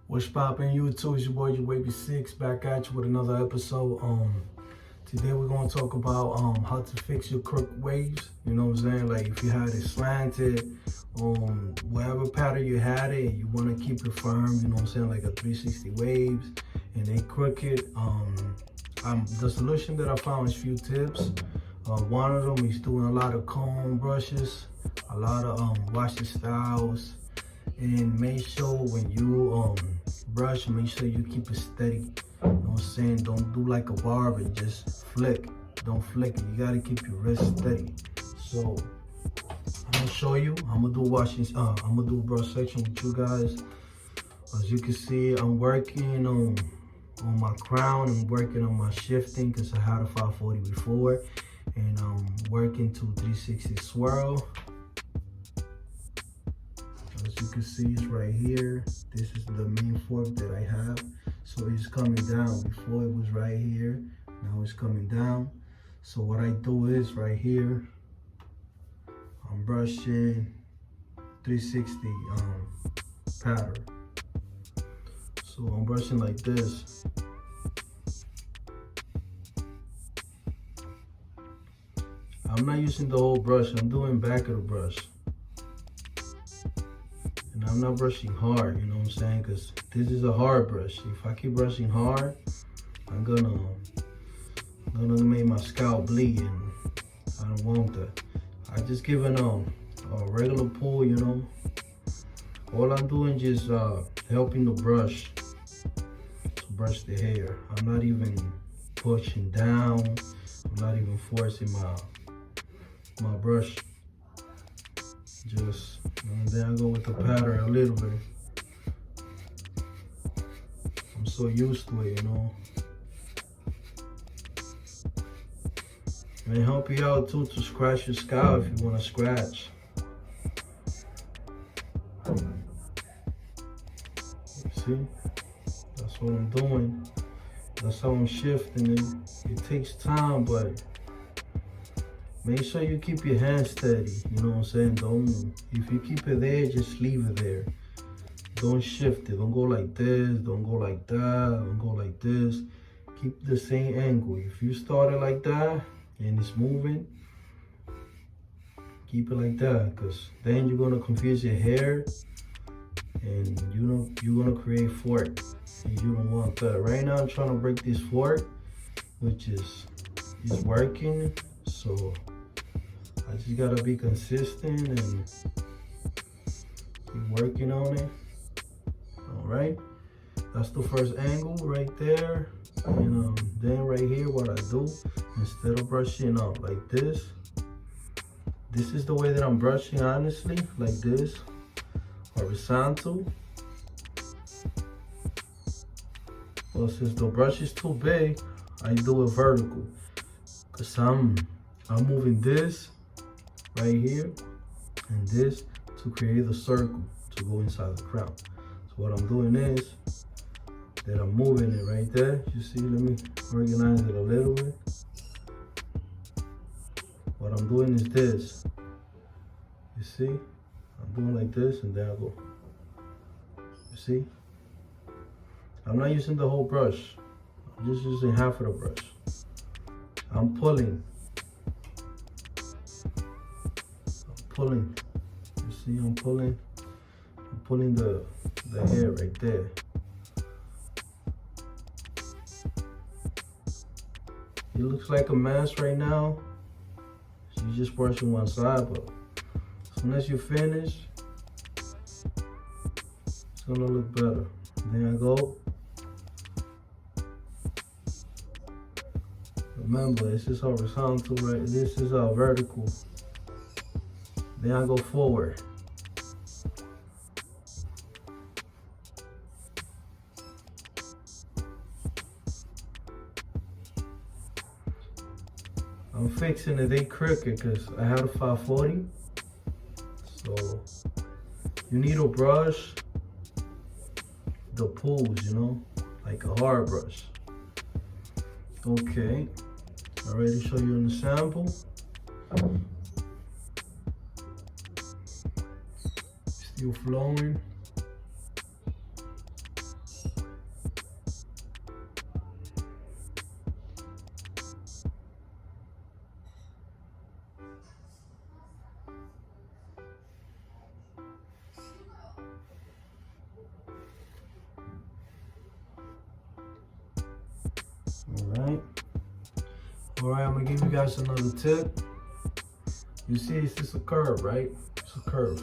What's poppin' YouTube? It's your boy Wavy6 back at you with another episode. Today we're gonna talk about how to fix your crook waves. You know what I'm saying? Like if you had it slanted, whatever pattern you had it, and you wanna keep it firm. You know what I'm saying? Like a 360 waves, and they crooked. The solution that I found is few tips. One of them is doing a lot of comb brushes, a lot of washing styles. And make sure when you brush, make sure you keep it steady. You know what I'm saying? Don't do like a barb and just flick. Don't flick it. You gotta keep your wrist steady. So I'm gonna show you. I'm gonna do I'm gonna do a brush section with you guys. As you can see, I'm working on my crown and working on my shifting because I had a 540 before, and I'm working to 360 swirl. As you can see, it's right here. This is the main fork that I have. So it's coming down. Before it was right here. Now it's coming down. So what I do is right here, I'm brushing 360 pattern. So I'm brushing like this. I'm not using the whole brush. I'm doing back of the brush. And I'm not brushing hard, you know what I'm saying? Because this is a hard brush. If I keep brushing hard, I'm gonna make my scalp bleed, and I don't want that. I just giving a regular pull, you know. All I'm doing is just helping the brush to brush the hair. I'm not even pushing down. I'm not even forcing my brush. Just, and then I go with the pattern a little bit. I'm so used to it, you know. And it help you out too to scratch your scalp if you want to scratch. See? That's what I'm doing. That's how I'm shifting it. It takes time, but make sure you keep your hands steady, you know what I'm saying? If you keep it there, just leave it there. Don't shift it. Don't go like this, don't go like that, don't go like this. Keep the same angle. If you start it like that and it's moving, keep it like that, because then you're gonna confuse your hair and you're gonna create fork. And you don't want that. Right now I'm trying to break this fork, which is working, so I just gotta be consistent and keep working on it. All right, that's the first angle right there. And then right here, what I do, instead of brushing up like this is the way that I'm brushing, honestly, like this, horizontal. Well, since the brush is too big, I do it vertical, because I'm moving this right here and this to create a circle to go inside the crown. So what I'm doing is that I'm moving it right there. You see, let me organize it a little bit. What I'm doing is this. You see, I'm doing like this, and then I go. You see, I'm not using the whole brush. I'm just using half of the brush. I'm pulling. You see, I'm pulling the hair right there. It looks like a mess right now. You're just brushing one side, but as soon as you finish, it's gonna look better. Then I go. Remember, this is horizontal, right? This is vertical. Then I go forward. I'm fixing it, they crooked because I had a 540. So you need a brush the pulls, you know, like a hard brush. Okay, I'm ready to show you in the sample. Still flowing. Alright, I'm gonna give you guys another tip. You see, it's just a curve, right? It's a curve.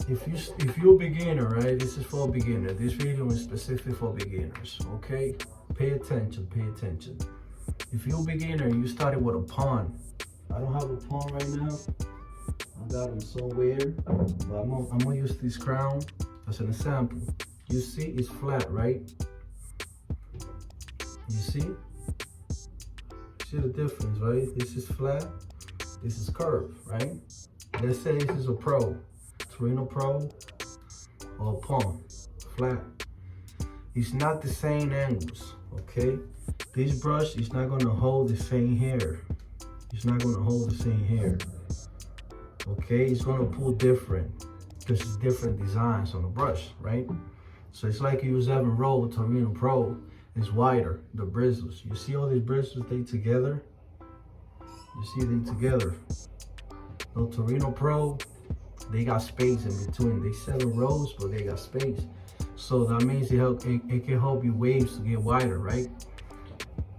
If you're a beginner, right? This is for a beginner. This video is specific for beginners, okay? Pay attention, pay attention. If you're a beginner, you started with a pawn. I don't have a pawn right now. I got them somewhere, but I'm gonna use this crown as an example. You see, it's flat, right? You see? See the difference, right? This is flat, this is curved, right? Let's say this is a pro, Torino Pro, or a pawn, flat. It's not the same angles, okay? This brush is not gonna hold the same hair. It's not gonna hold the same hair, okay? It's gonna pull different, because it's different designs on the brush, right? So it's like you use 7 roll Torino Pro. It's wider, the bristles. You see all these bristles, they together? You see they together. The Torino Pro, they got space in between. They 7 rows, but they got space. So that means it can help your waves to get wider, right?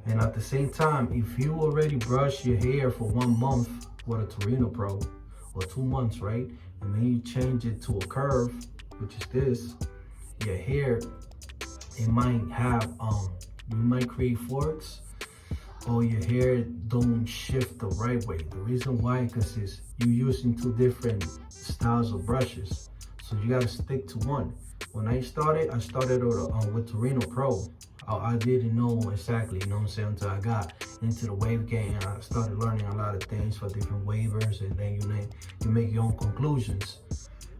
And at the same time, if you already brush your hair for 1 month with a Torino Pro, or 2 months, right? And then you change it to a curve, which is this, your hair, it might have, you might create forks, or your hair don't shift the right way. The reason why, because you're using 2 different styles of brushes. So you gotta stick to one. When I started with Torino Pro. I didn't know exactly, you know what I'm saying, until I got into the wave game and I started learning a lot of things for different wavers, and then you make your own conclusions.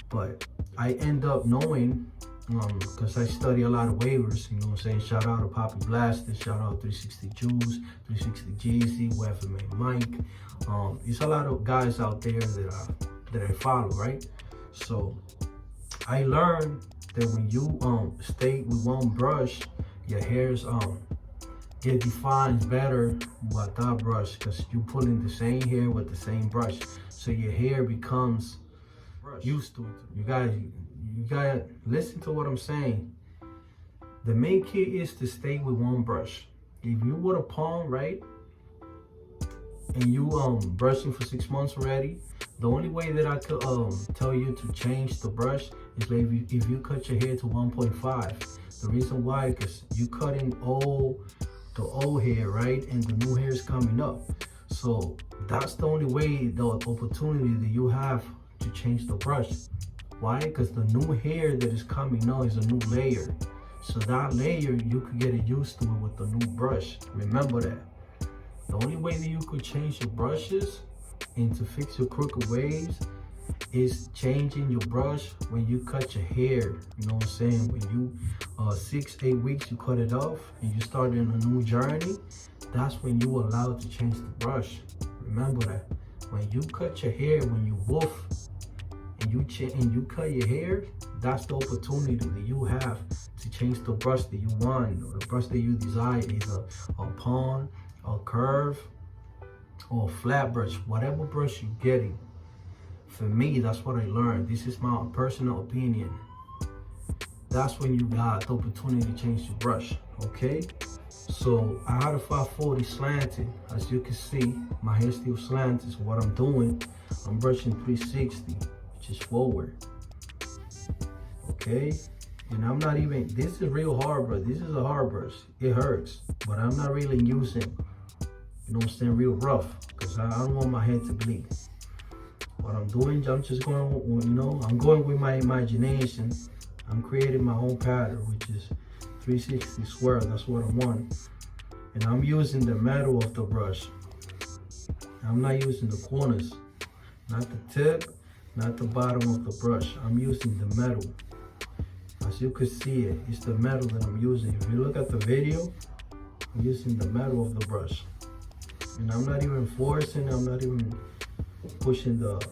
But I end up knowing, because I study a lot of waivers, you know what I'm saying. Shout out to Poppy Blaster, shout out 360WAVES, 360GZ, whoever made Mike. There's a lot of guys out there that I follow, right? So I learned that when you stay with one brush, your hairs get defined better with that brush, because you're pulling the same hair with the same brush, so your hair becomes used to it. You gotta listen to what I'm saying. The main key is to stay with one brush. If you with a palm, right, and you brushing for 6 months already, the only way that I could tell you to change the brush is maybe if you cut your hair to 1.5. The reason why, because you cutting the old hair, right, and the new hair is coming up. So that's the only way, the opportunity that you have to change the brush. Why? Because the new hair that is coming now is a new layer. So that layer, you could get used to it with the new brush. Remember that. The only way that you could change your brushes and to fix your crooked waves is changing your brush when you cut your hair. You know what I'm saying? When you 6-8 weeks you cut it off and you start in a new journey, that's when you are allowed to change the brush. Remember that. When you cut your hair, when you woof and you cut your hair, that's the opportunity that you have to change the brush that you want, or the brush that you desire, either a pawn, a curve, or a flat brush, whatever brush you're getting. For me, that's what I learned. This is my personal opinion. That's when you got the opportunity to change your brush, okay? So I had a 540 slanted. As you can see, my hair still slanted. So what I'm doing, I'm brushing 360, which is forward, okay? And I'm not even, this is real hard brush. This is a hard brush. It hurts, but I'm not really using, you know what I'm saying, real rough, because I don't want my hair to bleed. What I'm doing, I'm just going, you know, I'm going with my imagination. I'm creating my own pattern, which is 360 swirl. That's what I want. And I'm using the metal of the brush. I'm not using the corners, not the tip, not the bottom of the brush. I'm using the metal. As you can see it, it's the metal that I'm using. If you look at the video, I'm using the metal of the brush. And I'm not even forcing, I'm not even pushing the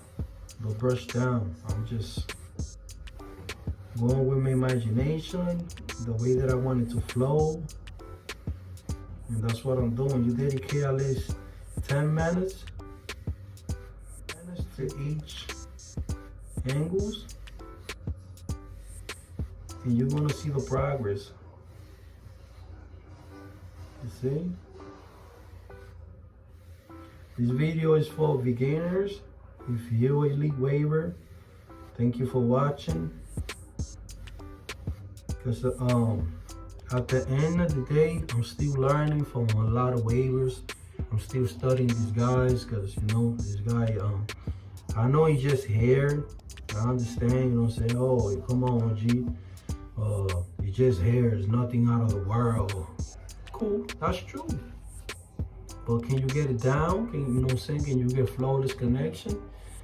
brush down. I'm just going with my imagination, the way that I want it to flow. And that's what I'm doing. You dedicate at least 10 minutes to each angles, and you're gonna see the progress. See? This video is for beginners. If you're a elite waver, thank you for watching. Because at the end of the day, I'm still learning from a lot of waivers. I'm still studying these guys because, you know, this guy, I know he's just hair. I understand, you know what I'm saying? Oh, come on, G. It's just hair. It's nothing out of the world. Cool, that's true. But can you get it down? Can you know what I'm saying? Can you get flawless connection?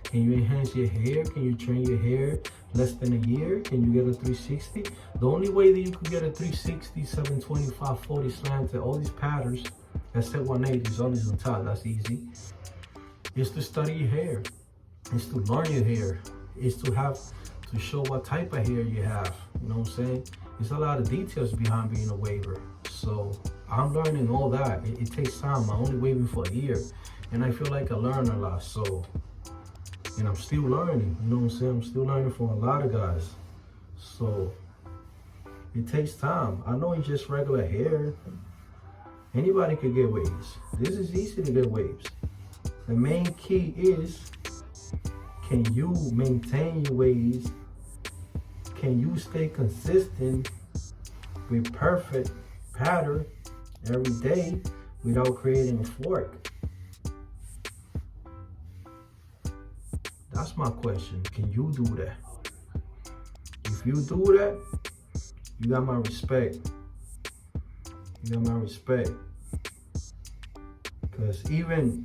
Can you enhance your hair? Can you train your hair less than a year? Can you get a 360? The only way that you could get a 360, 725, 40 slanted, all these patterns, except 180 is always on top, that's easy, is to study your hair. It's to learn your hair. It's to have to show what type of hair you have. You know what I'm saying? There's a lot of details behind being a waver. So I'm learning all that. It takes time. I'm only waving for a year. And I feel like I learn a lot. So, and I'm still learning. You know what I'm saying? I'm still learning from a lot of guys. So it takes time. I know it's just regular hair. Anybody could get waves. This is easy to get waves. The main key is, can you maintain your waves? Can you stay consistent with perfect pattern every day without creating a fork? That's my question. Can you do that? If you do that, you got my respect. You got my respect. Because even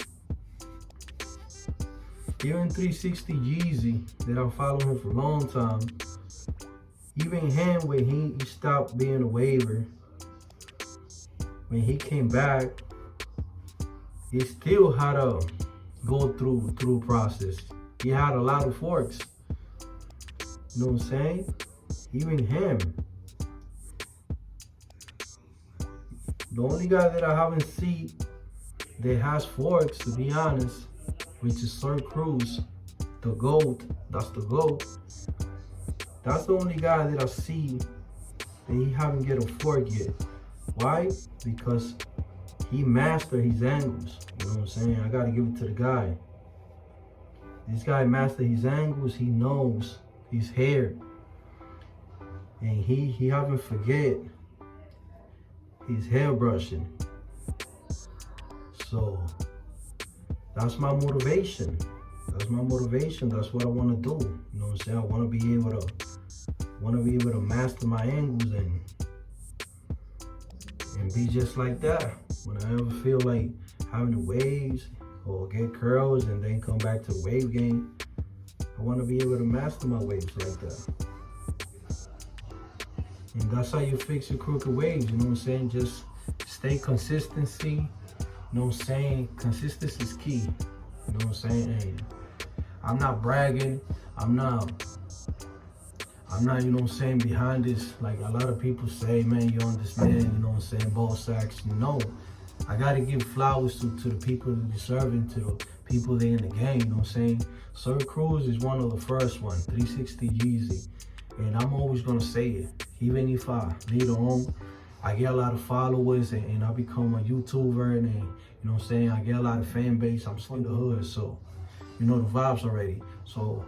360 Jeezy, that I'm following him for a long time, even him, when he stopped being a waver, when he came back, he still had to go through process. He had a lot of forks. You know what I'm saying? Even him. The only guy that I haven't seen that has forks, to be honest, which is Sir Cruz, the GOAT. That's the GOAT. That's the only guy that I see that he haven't get a fork yet. Why? Because he mastered his angles. You know what I'm saying? I gotta give it to the guy. This guy mastered his angles. He knows his hair, and he haven't forget his hair brushing. So that's my motivation. That's my motivation. That's what I want to do. You know what I'm saying? I want to be able to master my angles and be just like that. When I ever feel like having the waves or get curls and then come back to the wave game, I want to be able to master my waves like that. And that's how you fix your crooked waves. You know what I'm saying? Just stay consistency. You know what I'm saying? Consistency is key. You know what I'm saying? And I'm not bragging. I'm not, you know what I'm saying, behind this, like a lot of people say, man, you understand, you know what I'm saying, ball sacks. No, I got to give flowers to the people that deserve it, to the people that in the game, you know what I'm saying. Sir Cruz is one of the first ones, 360 Jeezy. And I'm always going to say it, even if I later on, I get a lot of followers and I become a YouTuber and you know what I'm saying, I get a lot of fan base. I'm still in the hood, so you know the vibes already. So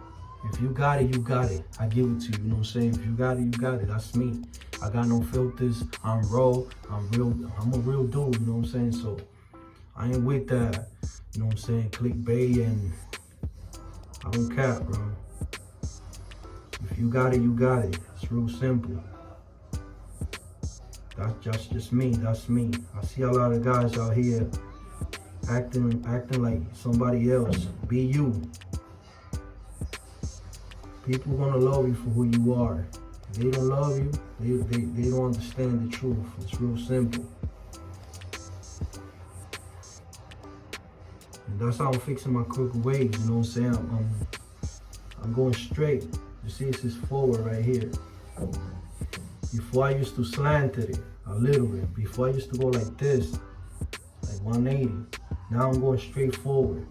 if you got it, you got it. I give it to you, you know what I'm saying? If you got it, you got it. That's me. I got no filters. I'm raw. I'm real. I'm a real dude, you know what I'm saying? So I ain't with that, you know what I'm saying, clickbait, and I don't cap, bro. If you got it, you got it. It's real simple. That's just me. That's me. I see a lot of guys out here acting like somebody else. Be you. People gonna love you for who you are. If they don't love you, they don't understand the truth. It's real simple. And that's how I'm fixing my crooked waves, you know what I'm saying? I'm going straight. You see, this is forward right here. Before I used to slant it a little bit. Before I used to go like this, like 180. Now I'm going straight forward.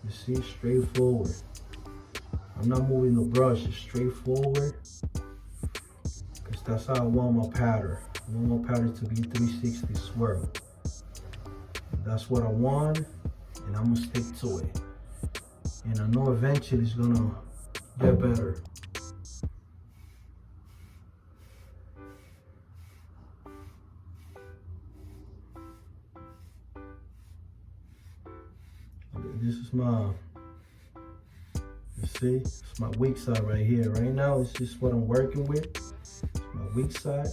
You see, straight forward. I'm not moving the brush, it's straight forward. Because that's how I want my pattern. I want my pattern to be 360 swirl. that's what I want, and I'm gonna stick to it. And I know eventually it's gonna get better. This is my, you see, it's my weak side right here. Right now, it's just what I'm working with. It's my weak side,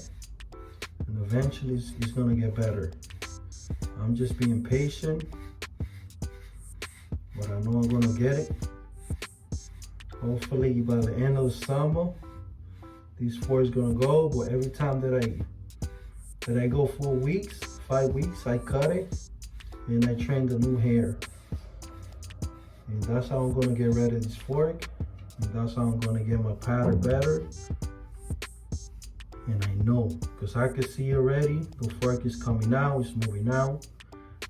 and eventually it's gonna get better. I'm just being patient, but I know I'm gonna get it. Hopefully by the end of the summer, these 4 is gonna go. But every time that I go 4 weeks, 5 weeks, I cut it and I train the new hair. And that's how I'm gonna get rid of this fork. And that's how I'm gonna get my pattern better. And I know, because I can see already, the fork is coming out, it's moving out.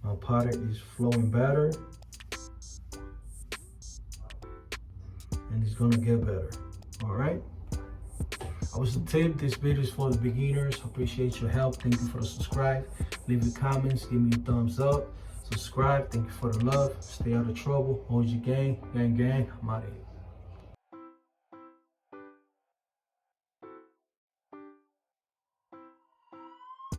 My pattern is flowing better. And it's gonna get better, all right? I was a tip, this video is for the beginners. I appreciate your help. Thank you for the subscribe. Leave your comments, give me a thumbs up. Subscribe, thank you for the love. Stay out of trouble, hold your gang, gang, gang. I'm out of here.